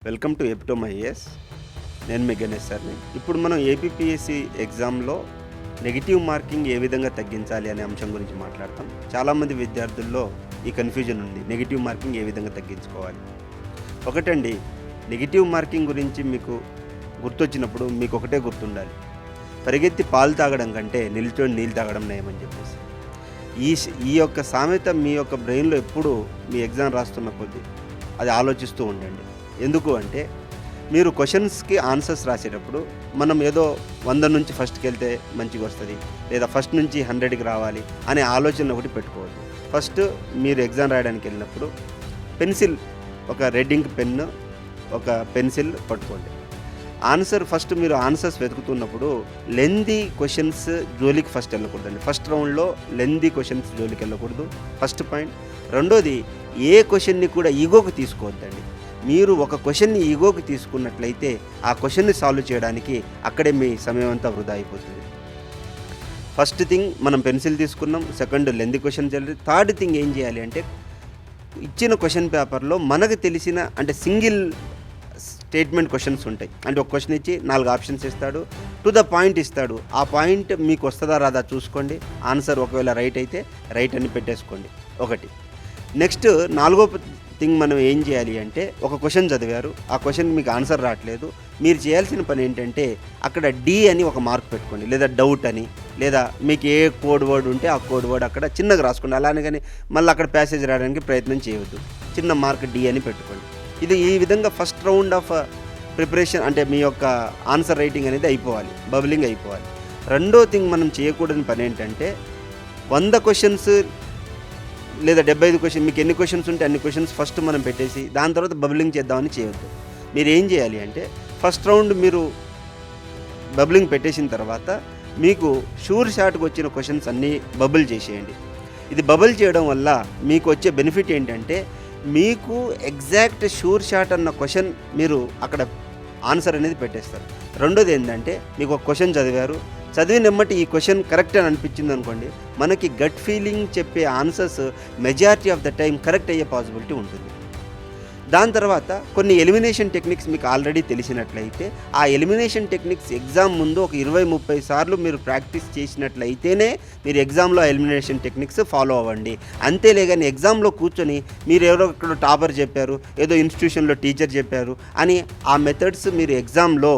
Welcome to epitome IAS. నేను మీ గణేష్ సార్ని. ఇప్పుడు మనం ఏపీపీఎస్సీ ఎగ్జామ్లో నెగిటివ్ మార్కింగ్ ఏ విధంగా తగ్గించాలి అనే అంశం గురించి మాట్లాడతాం. చాలామంది విద్యార్థుల్లో ఈ కన్ఫ్యూజన్ ఉంది, నెగిటివ్ మార్కింగ్ ఏ విధంగా తగ్గించుకోవాలి. ఒకటండి, నెగిటివ్ మార్కింగ్ గురించి మీకు గుర్తొచ్చినప్పుడు మీకు ఒకటే గుర్తుండాలి, పరిగెత్తి పాలు తాగడం కంటే నిల్చొని నీళ్ళు తాగడం నయమని చెప్పేసి. ఈ యొక్క సామెత మీ యొక్క బ్రెయిన్లో ఎప్పుడు మీ ఎగ్జామ్ రాస్తున్న కొద్దీ అది ఆలోచిస్తూ ఉండండి. ఎందుకు అంటే, మీరు క్వశ్చన్స్కి ఆన్సర్స్ రాసేటప్పుడు మనం ఏదో 100 నుంచి ఫస్ట్కి వెళ్తే మంచిగా వస్తుంది, లేదా ఫస్ట్ నుంచి 100కి రావాలి అనే ఆలోచన ఒకటి పెట్టుకోవద్దు. ఫస్ట్ మీరు ఎగ్జామ్ రాయడానికి వెళ్ళినప్పుడు పెన్సిల్, ఒక రెడ్ ఇంక్ పెన్ను, ఒక పెన్సిల్ పట్టుకోండి. ఫస్ట్ మీరు ఆన్సర్స్ వెతుకుతున్నప్పుడు లెందీ క్వశ్చన్స్ జోలికి ఫస్ట్ వెళ్ళకూడదండి. ఫస్ట్ రౌండ్లో లెందీ క్వశ్చన్స్ జోలికి వెళ్ళకూడదు, ఫస్ట్ పాయింట్. రెండోది, ఏ క్వశ్చన్ని కూడా ఈగోకి తీసుకోవద్దండి. మీరు ఒక క్వశ్చన్ని ఈగోకి తీసుకున్నట్లయితే ఆ క్వశ్చన్ని సాల్వ్ చేయడానికి అక్కడే మీ సమయం అంతా వృధా అయిపోతుంది. ఫస్ట్ థింగ్ మనం పెన్సిల్ తీసుకున్నాం, సెకండ్ లెందీ క్వశ్చన్ చేయాలి, థర్డ్ థింగ్ ఏం చేయాలి అంటే, ఇచ్చిన క్వశ్చన్ పేపర్లో మనకు తెలిసిన అంటే సింగిల్ స్టేట్మెంట్ క్వశ్చన్స్ ఉంటాయి. అంటే ఒక క్వశ్చన్ ఇచ్చి 4 ఆప్షన్స్ ఇస్తాడు, టు ద పాయింట్ ఇస్తాడు. ఆ పాయింట్ మీకు వస్తుందా రాదా చూసుకోండి. ఆన్సర్ ఒకవేళ రైట్ అయితే రైట్ అని పెట్టేసుకోండి. ఒకటి. నెక్స్ట్ 4వ థింగ్ మనం ఏం చేయాలి అంటే, ఒక క్వశ్చన్ చదివారు, ఆ క్వశ్చన్ మీకు ఆన్సర్ రావట్లేదు, మీరు చేయాల్సిన పని ఏంటంటే అక్కడ డి అని ఒక మార్క్ పెట్టుకోండి, లేదా డౌట్ అని, లేదా మీకు ఏ కోడ్ వర్డ్ ఉంటే ఆ కోడ్ వర్డ్ అక్కడ చిన్నగా రాసుకోండి. అలానే కానీ మళ్ళీ అక్కడ ప్యాసేజ్ రాయడానికి ప్రయత్నం చేయవద్దు, చిన్న మార్క్ డి అని పెట్టుకోండి. ఈ విధంగా ఫస్ట్ రౌండ్ ఆఫ్ ప్రిపరేషన్ అంటే మీ యొక్క ఆన్సర్ రైటింగ్ అనేది అయిపోవాలి, బబ్లింగ్ అయిపోవాలి. రెండో థింగ్ మనం చేయకూడని పని ఏంటంటే, 100 క్వశ్చన్స్ లేదా 75 క్వశ్చన్, మీకు ఎన్ని క్వశ్చన్స్ ఉంటే అన్ని క్వశ్చన్స్ ఫస్ట్ మనం పెట్టేసి దాని తర్వాత బబ్లింగ్ చేద్దామని చేయొద్దు. మీరు ఏం చేయాలి అంటే, ఫస్ట్ రౌండ్ మీరు బబ్లింగ్ పెట్టేసిన తర్వాత మీకు షూర్ షాట్కి వచ్చిన క్వశ్చన్స్ అన్నీ బబుల్ చేసేయండి. ఇది బబుల్ చేయడం వల్ల మీకు వచ్చే బెనిఫిట్ ఏంటంటే, మీకు ఎగ్జాక్ట్ షూర్ షాట్ అన్న క్వశ్చన్ మీరు అక్కడ ఆన్సర్ అనేది పెట్టేస్తారు. రెండోది ఏంటంటే, మీకు ఒక క్వశ్చన్ చదివినమ్మటి ఈ క్వశ్చన్ కరెక్ట్ అని అనిపించింది అనుకోండి, మనకి గట్ ఫీలింగ్ చెప్పే answers majority of the time correct అయ్యే పాసిబిలిటీ ఉంటుంది. దాని తర్వాత కొన్ని ఎలిమినేషన్ టెక్నిక్స్ మీకు ఆల్రెడీ తెలిసినట్లయితే, ఆ ఎలిమినేషన్ టెక్నిక్స్ ఎగ్జామ్ ముందు ఒక 20-30 సార్లు మీరు ప్రాక్టీస్ చేసినట్లయితేనే మీరు ఎగ్జామ్లో ఎలిమినేషన్ టెక్నిక్స్ ఫాలో అవ్వండి. అంతేలే కానీ ఎగ్జామ్లో కూర్చొని మీరు ఎవరో ఇక్కడ టాపర్ చెప్పారు, ఏదో ఇన్స్టిట్యూషన్లో టీచర్ చెప్పారు అని ఆ మెథడ్స్ మీరు ఎగ్జామ్లో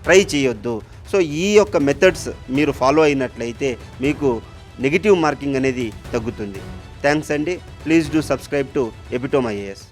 ట్రై చేయొద్దు. సో ఈ యొక్క మెథడ్స్ మీరు ఫాలో అయినట్లయితే మీకు నెగిటివ్ మార్కింగ్ అనేది తగ్గుతుంది. థ్యాంక్స్ అండి. Please do subscribe to epitome IAS.